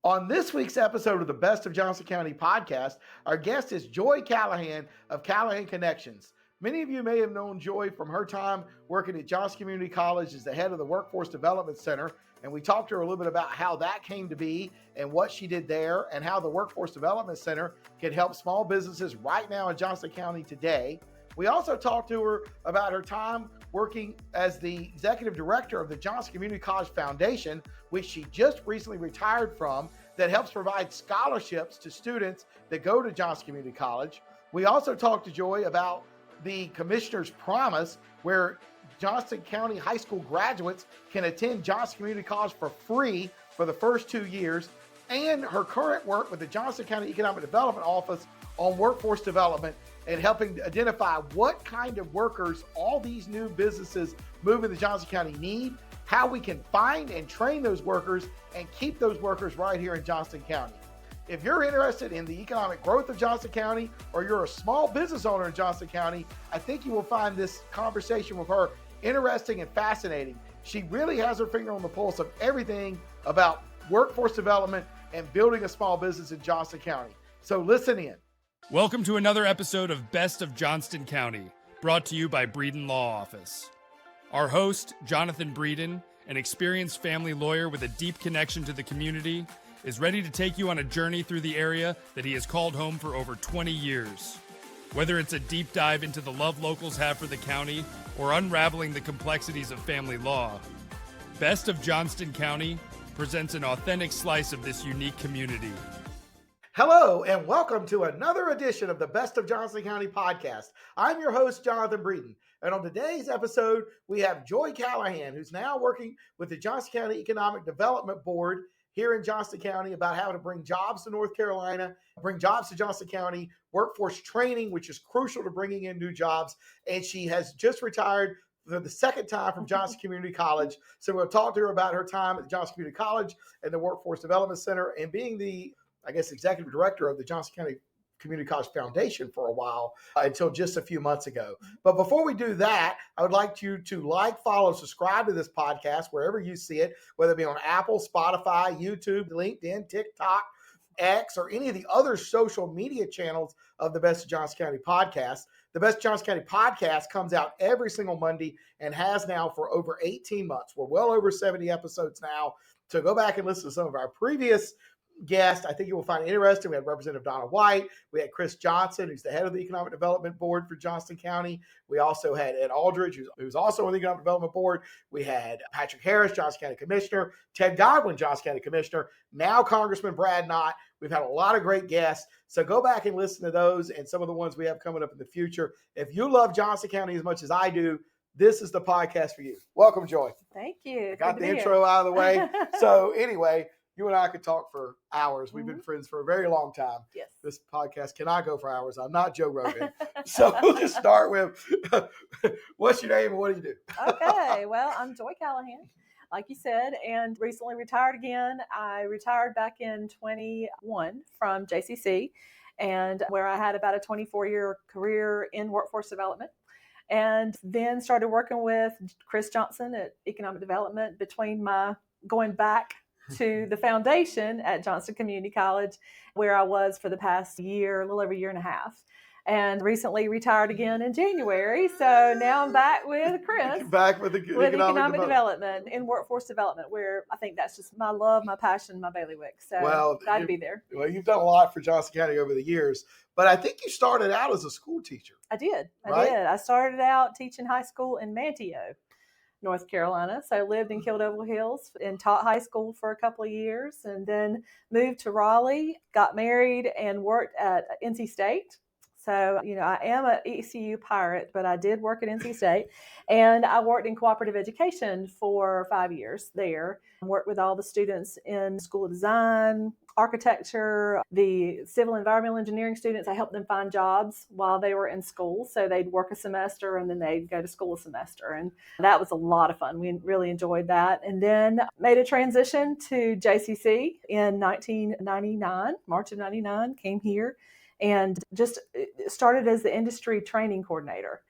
On this week's episode of the Best of Johnston County podcast, our guest is Joy Callahan of Callahan Connections. Many of you may have known Joy from her time working at Johnston Community College as the head of the Workforce Development Center, and we talked to her a little bit about how that came to be and what she did there and how the Workforce Development Center can help small businesses right now in Johnston County today. We also talked to her about her time working as the executive director of the Johnston Community College Foundation, which she just recently retired from, that helps provide scholarships to students that go to Johnston Community College. We also talked to Joy about the Commissioner's Promise, where Johnston County high school graduates can attend Johnston Community College for free for the first 2 years, and her current work with the Johnston County Economic Development Office on workforce development and helping to identify what kind of workers all these new businesses moving to Johnston County need, how we can find and train those workers and keep those workers right here in Johnston County. If you're interested in the economic growth of Johnston County, or you're a small business owner in Johnston County, I think you will find this conversation with her interesting and fascinating. She really has her finger on the pulse of everything about workforce development and building a small business in Johnston County. So listen in. Welcome to another episode of Best of Johnston County, brought to you by Breeden Law Office. Our host, Jonathan Breeden, an experienced family lawyer with a deep connection to the community, is ready to take you on a journey through the area that he has called home for over 20 years. Whether it's a deep dive into the love locals have for the county or unraveling the complexities of family law, Best of Johnston County presents an authentic slice of this unique community. Hello, and welcome to another edition of the Best of Johnston County podcast. I'm your host, Jonathan Breeden, and on today's episode, we have Joy Callahan, who's now working with the Johnston County Economic Development Board here in Johnston County about how to bring jobs to North Carolina, bring jobs to Johnston County, workforce training, which is crucial to bringing in new jobs, and she has just retired for the second time from Johnston Community College. So we'll talk to her about her time at Johnston Community College and the Workforce Development Center and being the executive director of the Johnston County Community College Foundation for a while until just a few months ago. But before we do that, I would like you to like, follow, subscribe to this podcast wherever you see it, whether it be on Apple, Spotify, YouTube, LinkedIn, TikTok, X, or any of the other social media channels of the Best of Johnston County podcast. The Best of Johnston County podcast comes out every single Monday and has now for over 18 months. We're well over 70 episodes now. So go back and listen to some of our previous guest. I think you will find it interesting. We had Representative Donna White. We had Chris Johnson, who's the head of the Economic Development Board for Johnston County. We also had Ed Aldridge, who's also on the Economic Development Board. We had Patrick Harris, Johnston County Commissioner, Ted Godwin, Johnston County Commissioner, now Congressman Brad Knott. We've had a lot of great guests. So go back and listen to those and some of the ones we have coming up in the future. If you love Johnston County as much as I do, this is the podcast for you. Welcome, Joy. Thank you. Got the intro out of the way. So anyway, you and I could talk for hours. We've been friends for a very long time. Yes. This podcast cannot go for hours. I'm not Joe Rogan. So we'll just start with, what's your name and what do you do? Okay. Well, I'm Joy Callahan, like you said, and recently retired again. I retired back in 21 from JCC, and where I had about a 24-year career in workforce development. And then started working with Chris Johnson at Economic Development between my going back to the foundation at Johnston Community College, where I was for the past year, a little over a year and a half, and recently retired again in January. So now I'm back with Chris. Back with economic development and workforce development, where I think that's just my love, my passion, my bailiwick. So glad to be there. Well, you've done a lot for Johnston County over the years, but I think you started out as a school teacher. I did. Right? I started out teaching high school in Manteo, North Carolina. So I lived in Kildover Hills and taught high school for a couple of years, and then moved to Raleigh, got married, and worked at NC State. So, I am an ECU pirate, but I did work at NC State, and I worked in cooperative education for 5 years there. I worked with all the students in school of design, architecture, the civil environmental engineering students. I helped them find jobs while they were in school. So they'd work a semester and then they'd go to school a semester. And that was a lot of fun. We really enjoyed that. And then made a transition to JCC in 1999, March of 99, came here and just started as the industry training coordinator.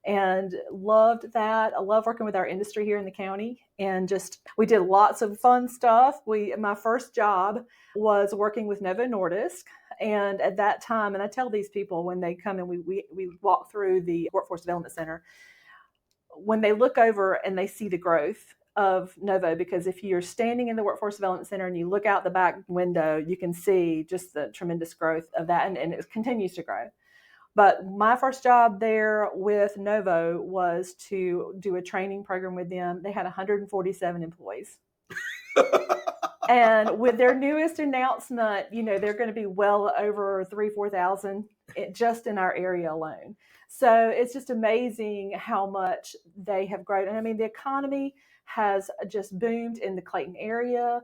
and loved that. I love working with our industry here in the county, and we did lots of fun stuff. My first job was working with Novo Nordisk. And at that time, and I tell these people when they come and we walk through the Workforce Development Center, when they look over and they see the growth of Novo, because if you're standing in the Workforce Development Center and you look out the back window, you can see just the tremendous growth of that, and it continues to grow. But my first job there with Novo was to do a training program with them. They had 147 employees. And with their newest announcement, they're going to be well over 4,000 just in our area alone. So it's just amazing how much they have grown. And I mean, the economy has just boomed in the Clayton area,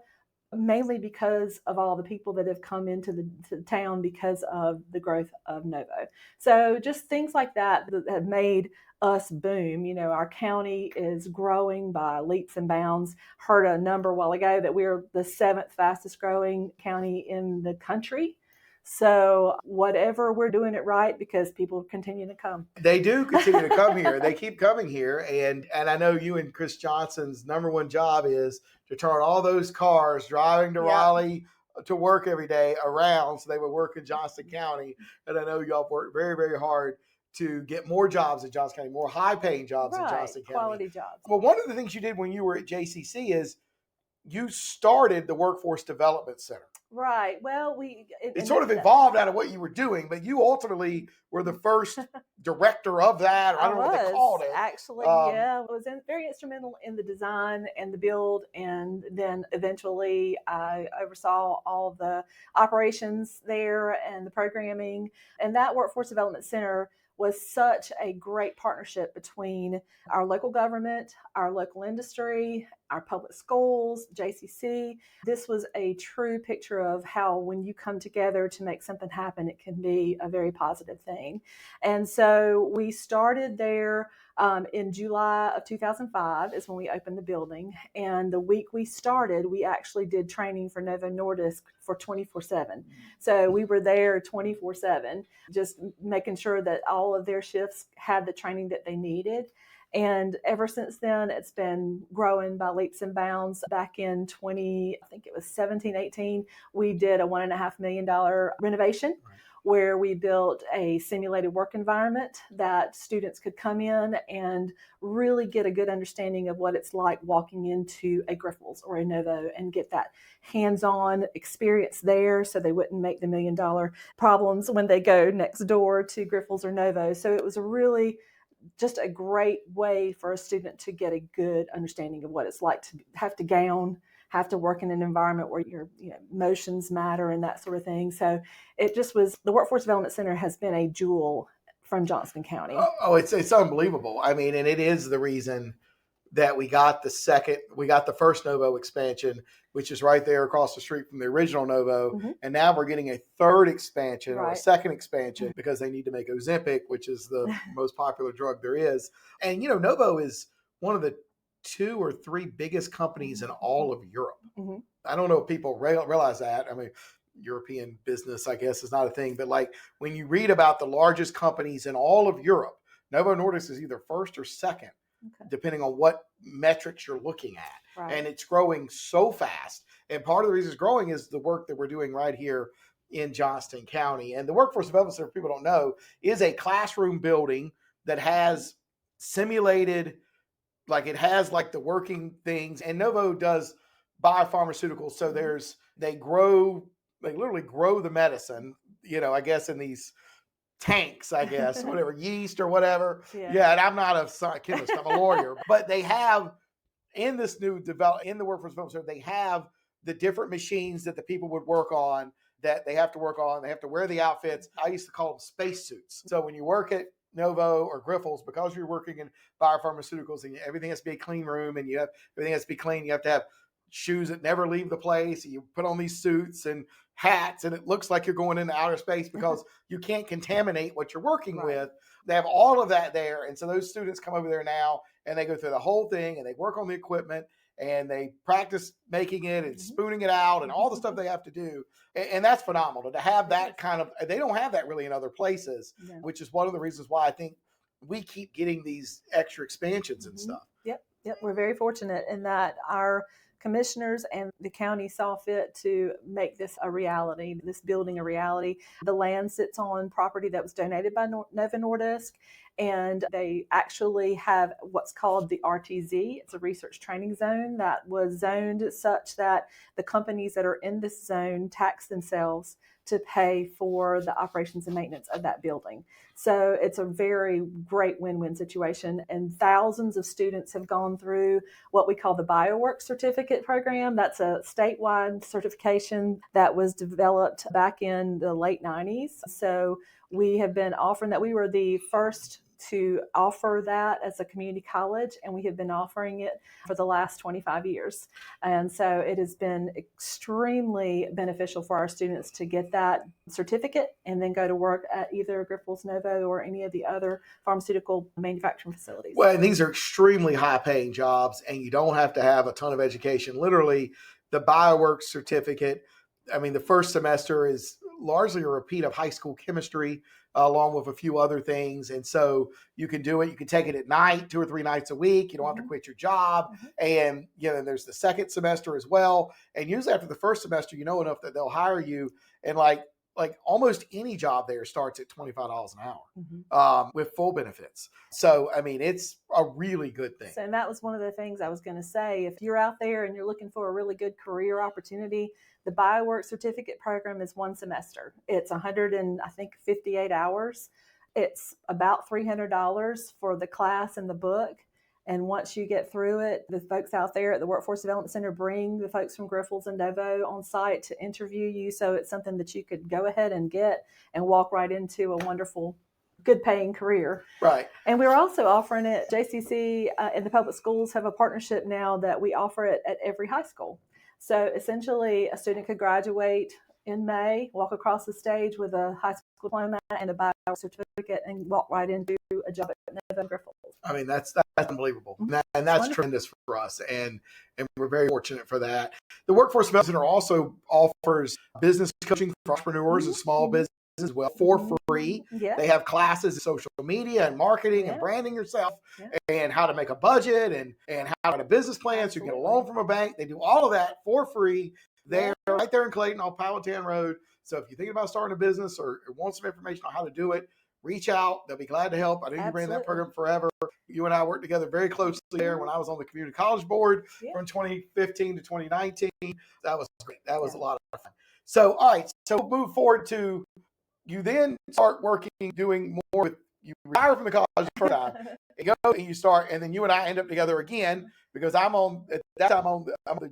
mainly because of all the people that have come into the town because of the growth of Novo. So just things like that have made us boom. Our county is growing by leaps and bounds. Heard a number a while ago that we're the 7th fastest growing county in the country. So whatever, we're doing it right because people continue to come. They do continue to come here. They keep coming here. And I know you and Chris Johnson's number one job is to turn all those cars driving to Raleigh to work every day around so they would work in Johnston County. And I know y'all work very, very hard to get more jobs in Johnston County, more high-paying jobs in Johnston County. Quality jobs. Well, one of the things you did when you were at JCC is you started the Workforce Development Center. Right. Well, it sort of evolved out of what you were doing, but you ultimately were the first director of that. Or I don't know what they called it. Actually, I was very instrumental in the design and the build, and then eventually I oversaw all the operations there and the programming. And that Workforce Development Center was such a great partnership between our local government, our local industry, our public schools, JCC. This was a true picture of how when you come together to make something happen, it can be a very positive thing. And so we started there in July of 2005 is when we opened the building. And the week we started, we actually did training for Novo Nordisk for 24/7. So we were there 24/7, just making sure that all of their shifts had the training that they needed. And ever since then, it's been growing by leaps and bounds. Back in 17, 18, we did a $1.5 million renovation where we built a simulated work environment that students could come in and really get a good understanding of what it's like walking into a Grifols or a Novo and get that hands-on experience there so they wouldn't make the $1 million problems when they go next door to Grifols or Novo. So it was really just a great way for a student to get a good understanding of what it's like to have to gown, have to work in an environment where your motions matter and that sort of thing. So it just was, the Workforce Development Center has been a jewel from Johnston County. Oh, it's unbelievable. I mean, and it is the reason that we got the first Novo expansion, which is right there across the street from the original Novo. Mm-hmm. And now we're getting a third expansion or a second expansion because they need to make Ozempic, which is the most popular drug there is. And, Novo is one of the 2 or 3 biggest companies in all of Europe. Mm-hmm. I don't know if people realize that. I mean, European business, I guess, is not a thing. But like when you read about the largest companies in all of Europe, Novo Nordisk is either first or second, depending on what metrics you're looking at. Right. And it's growing so fast. And part of the reason it's growing is the work that we're doing right here in Johnston County. And the Workforce Development Center, if people don't know, is a classroom building that has simulated, like it has like the working things. And Novo does biopharmaceuticals. So they literally grow the medicine, I guess in these tanks, I guess, whatever, yeast or whatever. Yeah, and I'm not a chemist, I'm a lawyer. But they have in this new in the Workforce Development Center, they have the different machines that the people would work on, that they have to work on. They have to wear the outfits. I used to call them spacesuits. So when you work at Novo or Grifols, because you're working in biopharmaceuticals and everything has to be a clean room and everything has to be clean, you have to have shoes that never leave the place. You put on these suits and hats and it looks like you're going into outer space because you can't contaminate what you're working with. They have all of that there. And so those students come over there now and they go through the whole thing and they work on the equipment and they practice making it and spooning it out and all the stuff they have to do. And that's phenomenal to have that kind of, they don't have that really in other places, which is one of the reasons why I think we keep getting these extra expansions and stuff. Yep. We're very fortunate in that our commissioners and the county saw fit to make this a reality, this building a reality. The land sits on property that was donated by Nova Nordisk, and they actually have what's called the RTZ. It's a research training zone that was zoned such that the companies that are in this zone tax themselves to pay for the operations and maintenance of that building. So it's a very great win-win situation. And thousands of students have gone through what we call the BioWorks certificate program. That's a statewide certification that was developed back in the late 90s. So we have been offering that. We were the first to offer that as a community college, and we have been offering it for the last 25 years. And so it has been extremely beneficial for our students to get that certificate and then go to work at either Grifols Novo or any of the other pharmaceutical manufacturing facilities. Well, and these are extremely high-paying jobs, and you don't have to have a ton of education. Literally, the BioWorks certificate, I mean, the first semester is largely a repeat of high school chemistry, along with a few other things. And so you can do it. You can take it at night, 2 or 3 nights a week. You don't have to quit your job. And, there's the second semester as well. And usually after the first semester, you know enough that they'll hire you. And like almost any job there starts at $25 an hour with full benefits. So, I mean, it's a really good thing. So, and that was one of the things I was going to say. If you're out there and you're looking for a really good career opportunity, the BioWorks certificate program is 1 semester. It's 158 hours. It's about $300 for the class and the book. And once you get through it, the folks out there at the Workforce Development Center bring the folks from Grifols and Novo on site to interview you. So it's something that you could go ahead and get and walk right into a wonderful, good paying career. Right. And we're also offering it. JCC and the public schools have a partnership now that we offer it at every high school. So essentially, a student could graduate in May, walk across the stage with a high school diploma and a BioWorks certificate, and walk right into a job at Novo Grifols. I mean, that's unbelievable. And that's tremendous for us. And we're very fortunate for that. The Workforce Development Center also offers business coaching for entrepreneurs and small businesses as well for free. Yeah. They have classes in social media and marketing and branding yourself and how to make a budget and how to make a business plan so you get a loan from a bank. They do all of that for free. They're right there in Clayton on Powhatan Road. So if you're thinking about starting a business or want some information on how to do it, reach out. They'll be glad to help. I know you ran that program forever. You and I worked together very closely there when I was on the community college board from 2015 to 2019. That was great. That was a lot of fun. So, all right. So we'll move forward to you then start working, doing more with, you retire from the college the first time, you go and you start, and then you and I end up together again because I'm the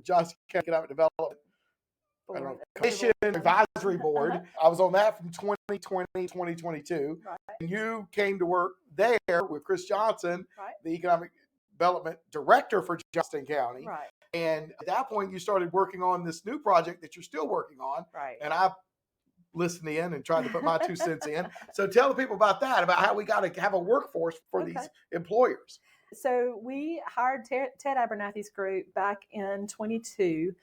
Johnston County Economic Development Commission Advisory Board. I was on that from 2020 to 2022. Right. And you came to work there with Chris Johnson, the Economic Development Director for Johnston County. Right. And at that point, you started working on this new project that you're still working on. Right. And I listened in and tried to put my 2 cents in. So tell the people about that, about how we got to have a workforce for these employers. So we hired Ted Abernathy's group back in 22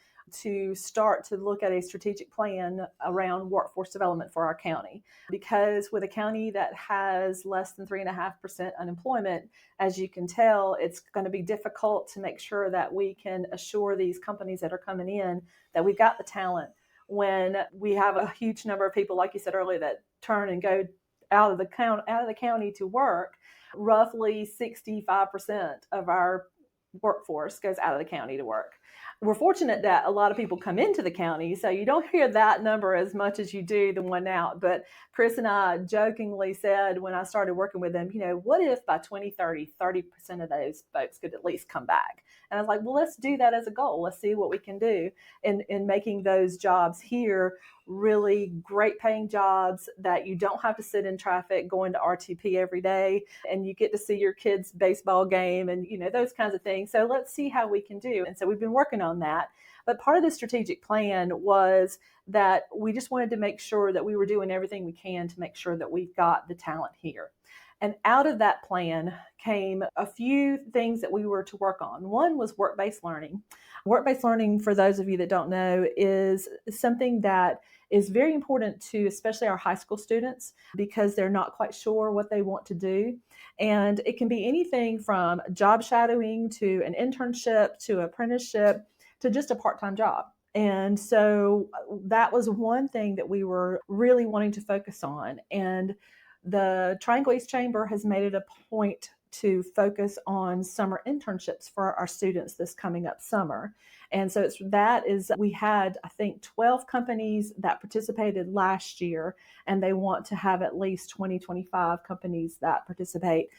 to start to look at a strategic plan around workforce development for our county. Because with a county that has less than 3.5% unemployment, as you can tell, it's going to be difficult to make sure that we can assure these companies that are coming in that we've got the talent when we have a huge number of people, like you said earlier, that turn and go out of the county to work. Roughly 65% of our workforce goes out of the county to work. We're fortunate that a lot of people come into the county, so you don't hear that number as much as you do the one out. But Chris and I jokingly said when I started working with them, what if by 2030, 30% of those folks could at least come back? And I was like, well, let's do that as a goal. Let's see what we can do in making those jobs here really great paying jobs that you don't have to sit in traffic going to RTP every day, and you get to see your kids' baseball game and, those kinds of things. So let's see how we can do. And so we've been working on that. But part of the strategic plan was that we just wanted to make sure that we were doing everything we can to make sure that we've got the talent here. And out of that plan came a few things that we were to work on. One was work-based learning. Work-based learning, for those of you that don't know, is something that is very important to especially our high school students because they're not quite sure what they want to do. And it can be anything from job shadowing to an internship to apprenticeship to just a part-time job. And so that was one thing that we were really wanting to focus on. And the Triangle East Chamber has made it a point to focus on summer internships for our students this coming up summer. And so we had, I think, 12 companies that participated last year, and they want to have at least 25 companies that participate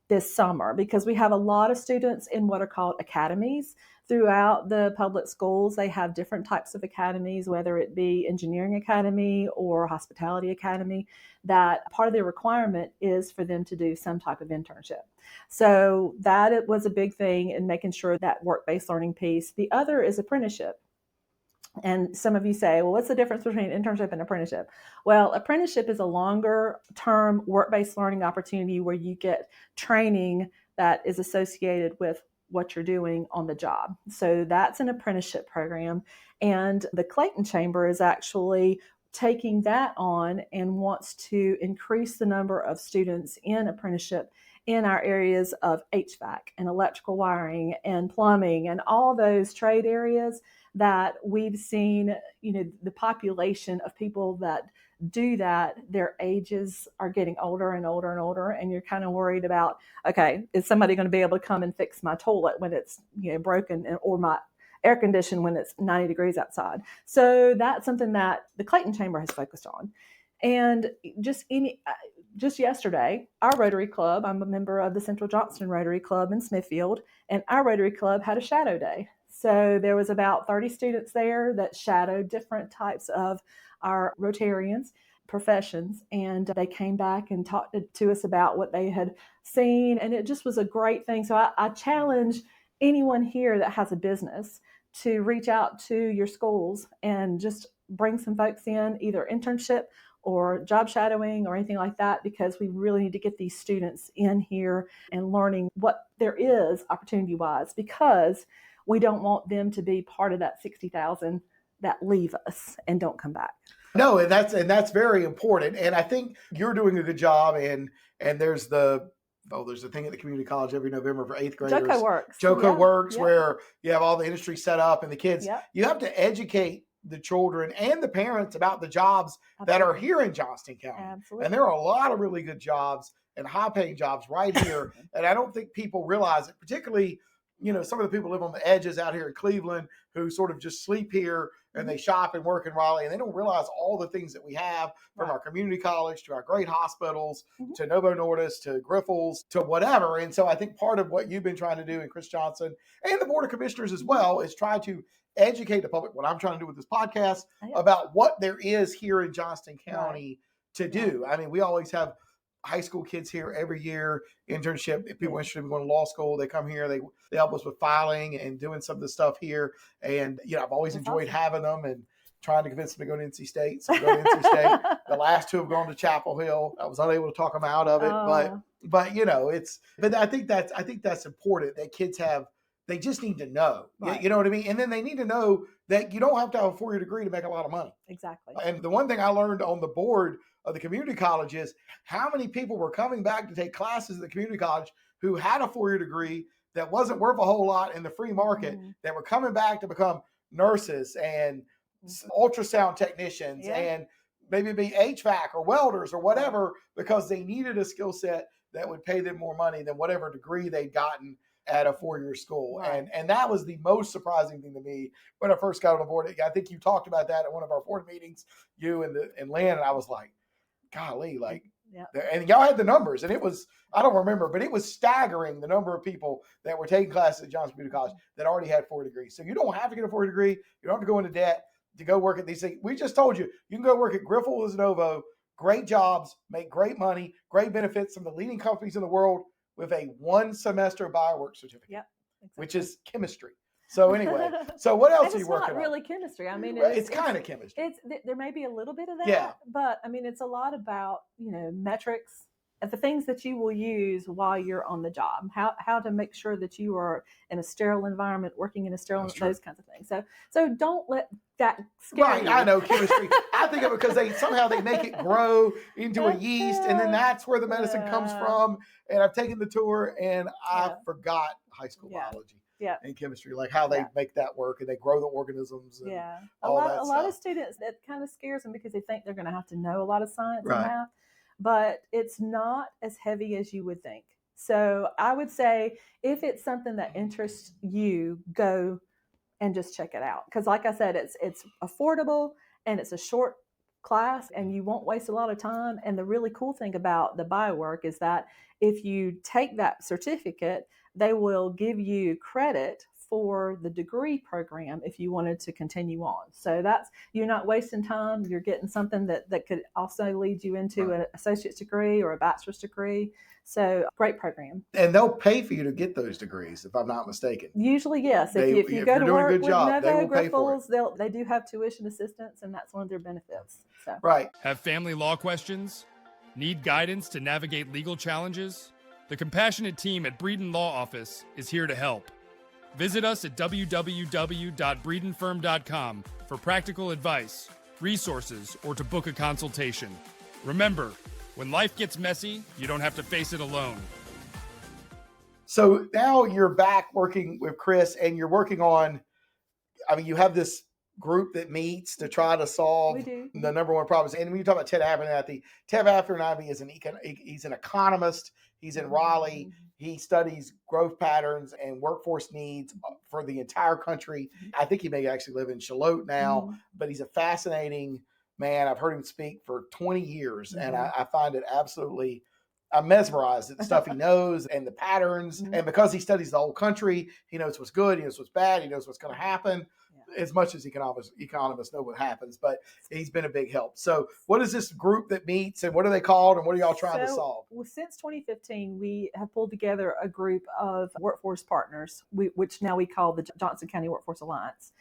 this summer because we have a lot of students in what are called academies throughout the public schools. They have different types of academies, whether it be engineering academy or hospitality academy, that part of their requirement is for them to do some type of internship. So that was a big thing in making sure that work-based learning piece. The other is apprenticeship. And some of you say, well, what's the difference between internship and apprenticeship? Well, apprenticeship is a longer term work-based learning opportunity where you get training that is associated with what you're doing on the job. So that's an apprenticeship program. And the Clayton Chamber is actually taking that on and wants to increase the number of students in apprenticeship in our areas of HVAC and electrical wiring and plumbing and all those trade areas that we've seen, the population of people that do that, their ages are getting older and older and older. And you're kind of worried about, okay, is somebody going to be able to come and fix my toilet when it's broken or my air condition when it's 90 degrees outside? So that's something that the Clayton Chamber has focused on. And just yesterday, our Rotary Club, I'm a member of the Central Johnston Rotary Club in Smithfield, and our Rotary Club had a shadow day. So there was about 30 students there that shadowed different types of our Rotarians professions, and they came back and talked to us about what they had seen, and it just was a great thing. So I challenge anyone here that has a business to reach out to your schools and just bring some folks in, either internship or job shadowing or anything like that, because we really need to get these students in here and learning what there is opportunity-wise, because we don't want them to be part of that 60,000 that leave us and don't come back. No, and that's very important. And I think you're doing a good job. And there's the thing at the community college every November for 8th graders. JOCO Works. JOCO Works, where you have all the industry set up and the kids. Yep. You have to educate the children and the parents about the jobs that are here in Johnston County. Absolutely. And there are a lot of really good jobs and high-paying jobs right here. And I don't think people realize it, particularly, some of the people live on the edges out here in Cleveland who sort of just sleep here and they shop and work in Raleigh, and they don't realize all the things that we have from our community college to our great hospitals to Novo Nordisk to Grifols to whatever. And so I think part of what you've been trying to do in Chris Johnson and the Board of Commissioners as well is try to educate the public, what I'm trying to do with this podcast, about what there is here in Johnston County to do. I mean, we always have high school kids here every year, internship. If people are interested in going to law school, they come here, they help us with filing and doing some of the stuff here. And, I've always enjoyed having them and trying to convince them to go to NC State. So go to NC State. The last two have gone to Chapel Hill. I was unable to talk them out of it, but I think that's important that kids they just need to know, you know what I mean? And then they need to know that you don't have to have a 4-year degree to make a lot of money. Exactly. And the one thing I learned on the board of the community college is how many people were coming back to take classes at the community college who had a 4-year degree that wasn't worth a whole lot in the free market, that were coming back to become nurses and ultrasound technicians and maybe be HVAC or welders or whatever, because they needed a skill set that would pay them more money than whatever degree they'd gotten at a 4-year school. Right. And that was the most surprising thing to me when I first got on the board. I think you talked about that at one of our board meetings, you and Lynn, and I was like, golly, and y'all had the numbers, and it was, I don't remember, but it was staggering the number of people that were taking classes at Johnston Community College that already had 4 degrees. So you don't have to get a 4 degree. You don't have to go into debt to go work at these things. We just told you, you can go work at Grifols Novo, great jobs, make great money, great benefits from the leading companies in the world with a 1-semester biowork certificate, which is chemistry. So anyway, so what else are you working on? It's not really chemistry. I mean, it's kind of chemistry. There may be a little bit of that, but I mean, it's a lot about, metrics, the things that you will use while you're on the job, how to make sure that you are in a sterile environment, working in a sterile, those kinds of things. So don't let that scare you. I know chemistry. I think of it because they make it grow into a yeast, and then that's where the medicine comes from. And I've taken the tour, and I forgot high school biology and chemistry, like how they make that work, and they grow the organisms. And a lot of students, that kind of scares them because they think they're going to have to know a lot of science and math, but it's not as heavy as you would think. So I would say if it's something that interests you, go and just check it out. Because like I said, it's affordable and it's a short class and you won't waste a lot of time. And the really cool thing about the biowork is that if you take that certificate, they will give you credit for the degree program if you wanted to continue on. So you're not wasting time. You're getting something that could also lead you into an associate's degree or a bachelor's degree. So great program. And they'll pay for you to get those degrees, if I'm not mistaken. Usually, yes. If you go to work with Novo Grifols, they do have tuition assistance, and that's one of their benefits. So. Right. Have family law questions? Need guidance to navigate legal challenges? The compassionate team at Breeden Law Office is here to help. Visit us at www.breedenfirm.com for practical advice, resources, or to book a consultation. Remember, when life gets messy, you don't have to face it alone. So now you're back working with Chris, and you're working on, you have this group that meets to try to solve the number one problems. And when you talk about Ted Abernathy is he's an economist. He's in Raleigh. He studies growth patterns and workforce needs for the entire country. I think he may actually live in Charlotte now, but he's a fascinating man. I've heard him speak for 20 years, and I find it absolutely, I'm mesmerized at the stuff he knows and the patterns. And because he studies the whole country, he knows what's good, he knows what's bad, he knows what's going to happen. As much as economists know what happens, but he's been a big help. So what is this group that meets, and what are they called, and what are y'all trying to solve? Well, since 2015, we have pulled together a group of workforce partners, which now we call the Johnston County Workforce Alliance.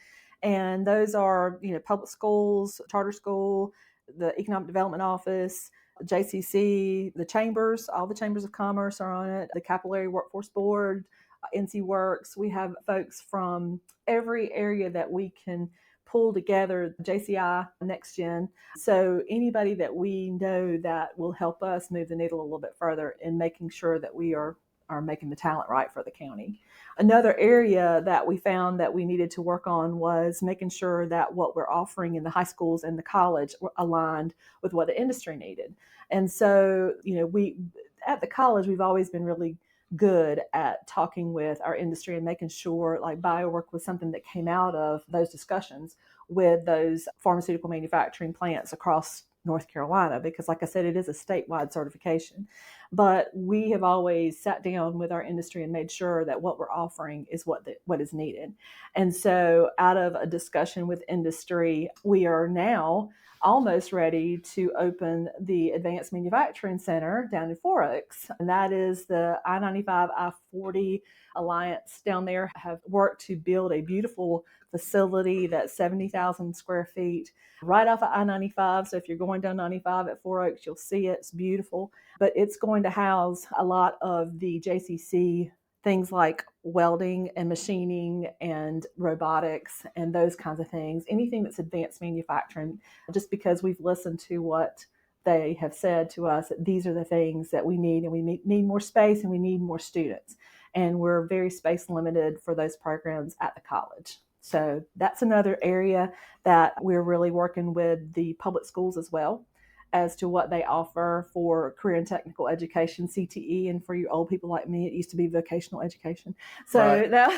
And those are, public schools, charter school, the Economic Development Office, JCC, the chambers, all the chambers of commerce are on it, the Capillary Workforce Board, NC Works. We have folks from every area that we can pull together, JCI, Next Gen. So anybody that we know that will help us move the needle a little bit further in making sure that we are making the talent right for the county. Another area that we found that we needed to work on was making sure that what we're offering in the high schools and the college were aligned with what the industry needed. And so, we at the college, we've always been really good at talking with our industry and making sure, like, biowork was something that came out of those discussions with those pharmaceutical manufacturing plants across North Carolina, because like I said, it is a statewide certification. But we have always sat down with our industry and made sure that what we're offering is what is needed. And so out of a discussion with industry, we are now almost ready to open the Advanced Manufacturing Center down in 4 Oaks. And that is the I-95, I-40 Alliance down there have worked to build a beautiful facility that's 70,000 square feet right off of I-95. So if you're going down 95 at 4 Oaks, you'll see it. It's beautiful. But it's going to house a lot of the JCC things like welding and machining and robotics and those kinds of things, anything that's advanced manufacturing, just because we've listened to what they have said to us, that these are the things that we need, and we need more space and we need more students. And we're very space limited for those programs at the college. So that's another area that we're really working with the public schools as well, as to what they offer for career and technical education, CTE, and for you old people like me, it used to be vocational education. So now,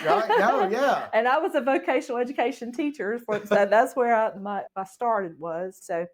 and I was a vocational education teacher, so that's where I started was. So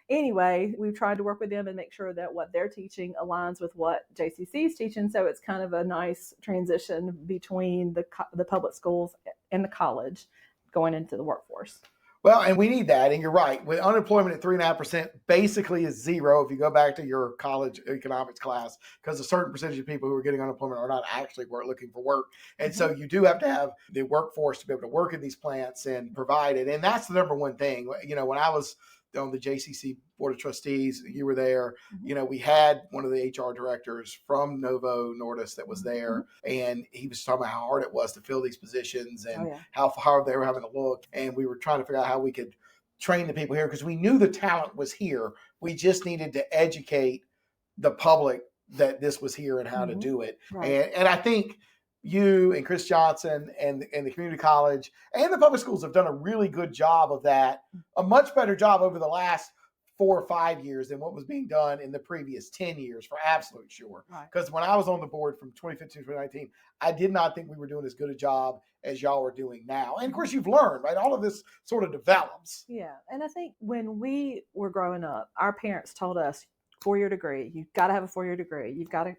anyway, we've tried to work with them and make sure that what they're teaching aligns with what JCC is teaching. So it's kind of a nice transition between the public schools and the college going into the workforce. Well, and we need that. And you're right. With unemployment at 3.5%, basically is zero if you go back to your college economics class, because a certain percentage of people who are getting unemployment are not actually looking for work. And so you do have to have the workforce to be able to work in these plants and provide it. And that's the number one thing. When I was on the JCC Board of Trustees. You were there. Mm-hmm. We had one of the HR directors from Novo Nordisk that was there, and he was talking about how hard it was to fill these positions and how hard they were having to look. And we were trying to figure out how we could train the people here because we knew the talent was here. We just needed to educate the public that this was here and how to do it. Right. And I think you and Chris Johnson and the community college and the public schools have done a really good job of that, a much better job over the last 4 or 5 years than what was being done in the previous 10 years, for absolute sure. Because when I was on the board from 2015 to 2019, I did not think we were doing as good a job as y'all are doing now. And of course, you've learned, right? All of this sort of develops. Yeah. And I think when we were growing up, our parents told us, 4-year degree, you've got to have a 4-year degree. You've got to,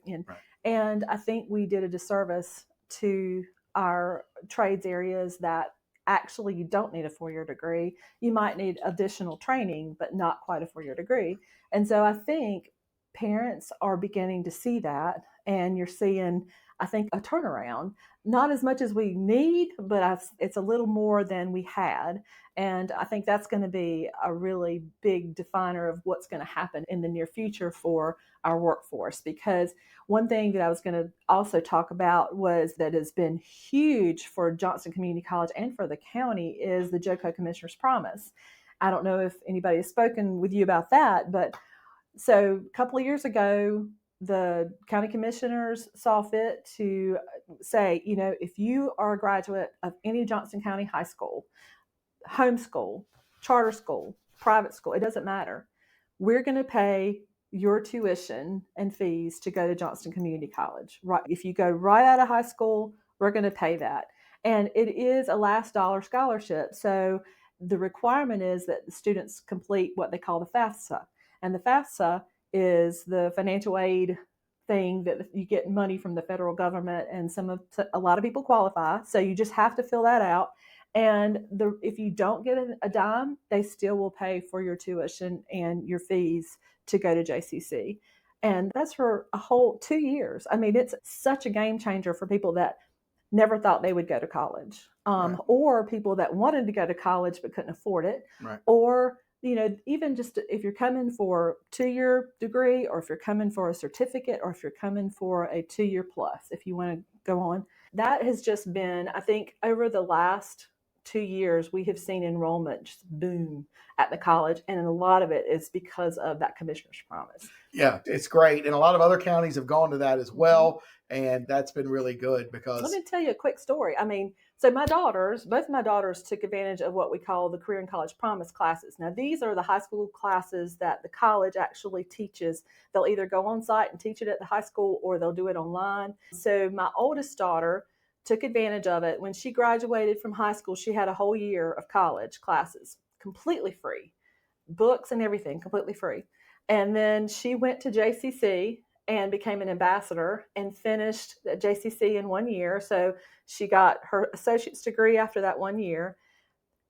and I think we did a disservice to our trades areas that actually you don't need a 4-year degree. You might need additional training, but not quite a 4-year degree. And so I think parents are beginning to see that, and you're seeing, I think, a turnaround. Not as much as we need, but it's a little more than we had. And I think that's going to be a really big definer of what's going to happen in the near future for our workforce. Because one thing that I was going to also talk about was that has been huge for Johnston Community College and for the county is the JOCO Commissioner's Promise. I don't know if anybody has spoken with you about that, but so a couple of years ago, the county commissioners saw fit to say, if you are a graduate of any Johnston County high school, homeschool, charter school, private school, it doesn't matter. We're going to pay your tuition and fees to go to Johnston Community College. Right? If you go right out of high school, we're going to pay that. And it is a last dollar scholarship. So the requirement is that the students complete what they call the FAFSA. And the FAFSA is the financial aid thing that you get money from the federal government, and a lot of people qualify. So you just have to fill that out. And if you don't get a dime, they still will pay for your tuition and your fees to go to JCC. And that's for a whole 2 years. I mean, it's such a game changer for people that never thought they would go to college, or people that wanted to go to college but couldn't afford it, or even just if you're coming for a 2-year degree, or if you're coming for a certificate, or if you're coming for a 2-year plus, if you want to go on. That has just been, I think, over the last 2 years, we have seen enrollment just boom at the college. And a lot of it is because of that Commissioner's Promise. Yeah, it's great. And a lot of other counties have gone to that as well. And that's been really good because... Let me tell you a quick story. I mean, so both my daughters took advantage of what we call the Career and College Promise classes. Now, these are the high school classes that the college actually teaches. They'll either go on site and teach it at the high school, or they'll do it online. So my oldest daughter took advantage of it. When she graduated from high school, she had a whole year of college classes, completely free, books and everything, completely free. And then she went to JCC and became an ambassador and finished at JCC in 1 year. So she got her associate's degree after that 1 year,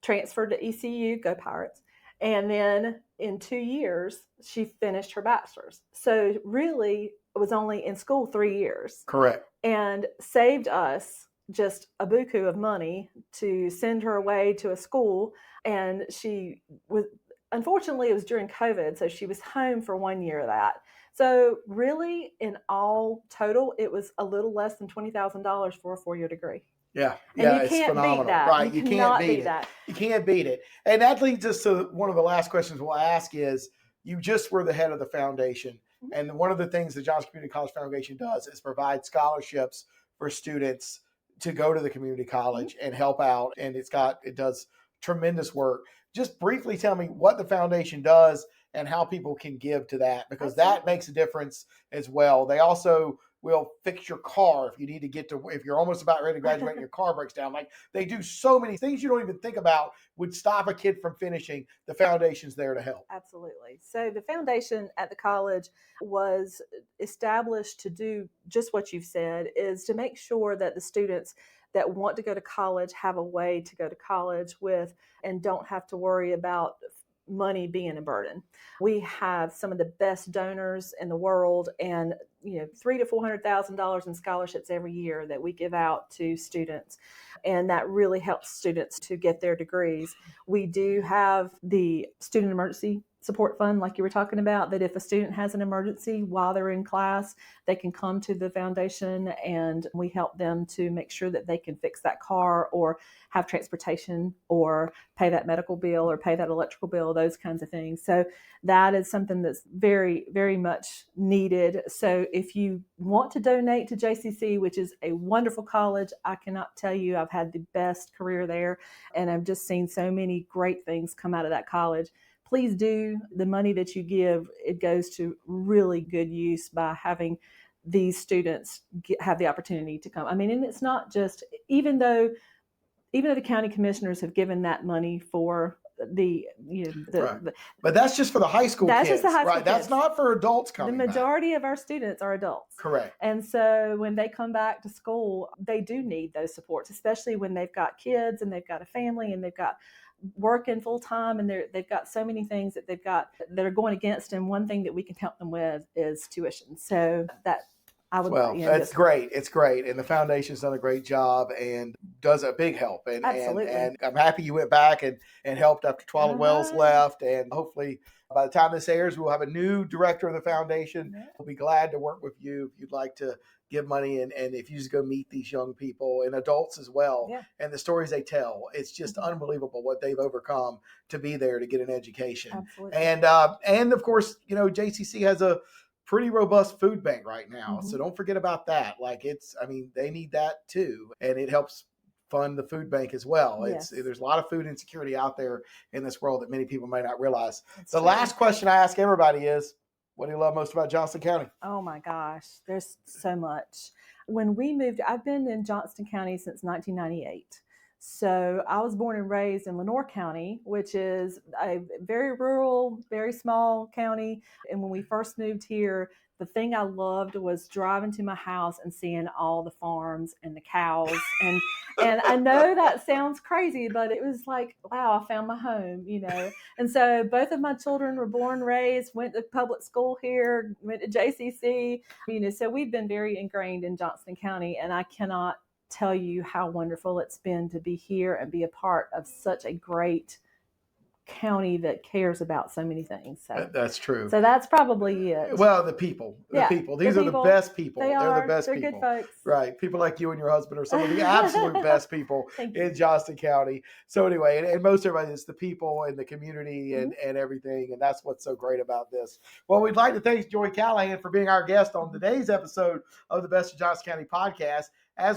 transferred to ECU, go Pirates. And then in 2 years, she finished her bachelor's. So really, it was only in school 3 years. Correct. And saved us just a buku of money to send her away to a school. And she was, unfortunately, it was during COVID, so she was home for 1 year of that. So really, in all total, it was a little less than $20,000 for a 4-year degree. Yeah, and you can't beat that. Right, you can't beat that. You can't beat it. And that leads us to one of the last questions we'll ask is, you just were the head of the foundation. And one of the things the Johnston Community College Foundation does is provide scholarships for students to go to the community college and help out. And it does tremendous work. Just briefly tell me what the foundation does and how people can give to that, because that makes a difference as well. They also will fix your car if you need to if you're almost about ready to graduate and your car breaks down. Like, they do so many things you don't even think about would stop a kid from finishing. The foundation's there to help. Absolutely. So the foundation at the college was established to do just what you've said, is to make sure that the students that want to go to college have a way to go to college with, and don't have to worry about money being a burden. We have some of the best donors in the world, and $300,000 to $400,000 in scholarships every year that we give out to students, and that really helps students to get their degrees. We do have the Student Emergency Support Fund, like you were talking about, that if a student has an emergency while they're in class, they can come to the foundation and we help them to make sure that they can fix that car or have transportation or pay that medical bill or pay that electrical bill, those kinds of things. So that is something that's very, very much needed. So if you want to donate to JCC, which is a wonderful college, I cannot tell you, I've had the best career there, and I've just seen so many great things come out of that college. Please do. The money that you give, it goes to really good use by having these students have the opportunity to come. I mean, and it's not just, even though the county commissioners have given that money for but that's just for the high school that's kids, just the high school right? That's kids. not for adults coming The majority of our students are adults. Correct. And so when they come back to school, they do need those supports, especially when they've got kids and they've got a family and they've got working full time, and they've got so many things that they've got that are going against. And one thing that we can help them with is tuition. So that I would, it's great. It's great. And the foundation's done a great job and does a big help. And Absolutely. And I'm happy you went back and helped after Twila Wells left. And hopefully by the time this airs, we'll have a new director of the foundation. Yeah. We'll be glad to work with you if you'd like to give money and if you just go meet these young people and adults as well. Yeah. And the stories they tell, it's just unbelievable what they've overcome to be there to get an education. Absolutely. And of course, JCC has a pretty robust food bank right now. So don't forget about that. They need that too. And it helps fund the food bank as well. Yes. There's a lot of food insecurity out there in this world that many people may not realize. That's last question I ask everybody is, what do you love most about Johnston County? Oh my gosh, there's so much. When we moved, I've been in Johnston County since 1998. So I was born and raised in Lenoir County, which is a very rural, very small county. And when we first moved here, the thing I loved was driving to my house and seeing all the farms and the cows. And I know that sounds crazy, but it was like, wow, I found my home, And so both of my children were born, raised, went to public school here, went to JCC, so we've been very ingrained in Johnston County, and I cannot tell you how wonderful it's been to be here and be a part of such a great county that cares about so many things. So that's true. So that's probably it. Well, the people. These are the best people. They're the best people. They're good folks. Right. People like you and your husband are some of the absolute best people in Johnston County. So anyway, and most everybody, it's the people and the community and everything. And that's what's so great about this. Well, we'd like to thank Joy Callahan for being our guest on today's episode of the Best of Johnston County podcast. I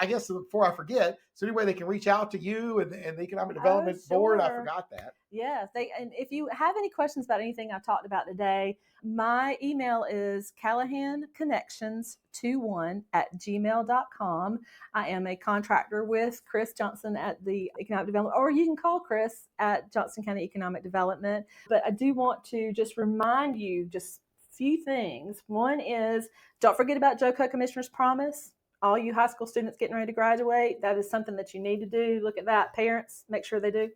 guess before I forget, so anyway, they can reach out to you and the Economic Development Board. I forgot that. Yes. And if you have any questions about anything I talked about today, my email is callahanconnections21@gmail.com. I am a contractor with Chris Johnson at the Economic Development, or you can call Chris at Johnston County Economic Development. But I do want to just remind you just a few things. One is, don't forget about JoCo Commissioner's Promise. All you high school students getting ready to graduate, that is something that you need to do. Look at that. Parents, make sure they do.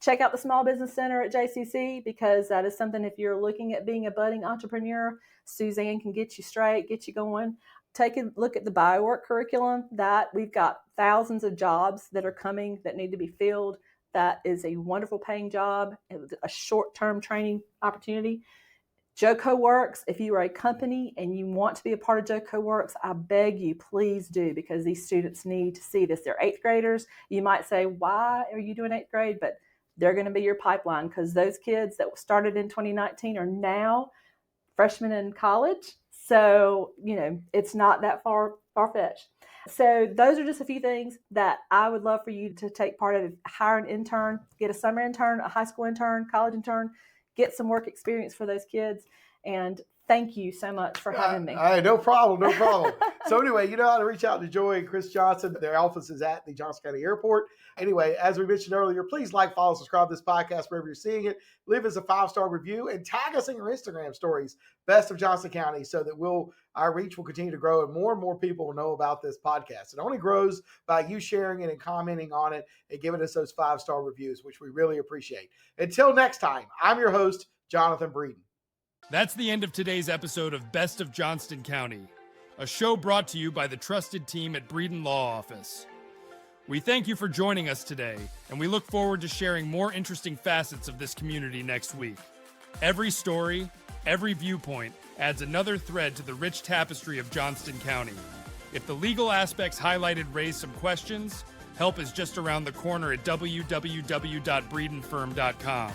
Check out the Small Business Center at JCC, because that is something, if you're looking at being a budding entrepreneur, Suzanne can get you straight, get you going. Take a look at the BioWork curriculum. That we've got thousands of jobs that are coming that need to be filled. That is a wonderful paying job, a short-term training opportunity. JoCo Works, if you are a company and you want to be a part of JoCo Works, I beg you, please do, because these students need to see this. They're 8th graders. You might say, why are you doing 8th grade? But they're going to be your pipeline, because those kids that started in 2019 are now freshmen in college. So, it's not that far-fetched. So those are just a few things that I would love for you to take part of. Hire an intern, get a summer intern, a high school intern, college intern, get some work experience for those kids. And thank you so much for having me. No problem. No problem. So anyway, you know how to reach out to Joy and Chris Johnson. Their office is at the Johnston County Airport. Anyway, as we mentioned earlier, please like, follow, subscribe to this podcast wherever you're seeing it. Leave us a 5-star review and tag us in your Instagram stories, Best of Johnston County, so that our reach will continue to grow and more people will know about this podcast. It only grows by you sharing it and commenting on it and giving us those 5-star reviews, which we really appreciate. Until next time, I'm your host, Jonathan Breeden. That's the end of today's episode of Best of Johnston County, a show brought to you by the trusted team at Breeden Law Office. We thank you for joining us today, and we look forward to sharing more interesting facets of this community next week. Every story, every viewpoint adds another thread to the rich tapestry of Johnston County. If the legal aspects highlighted raise some questions, help is just around the corner at www.breedenfirm.com.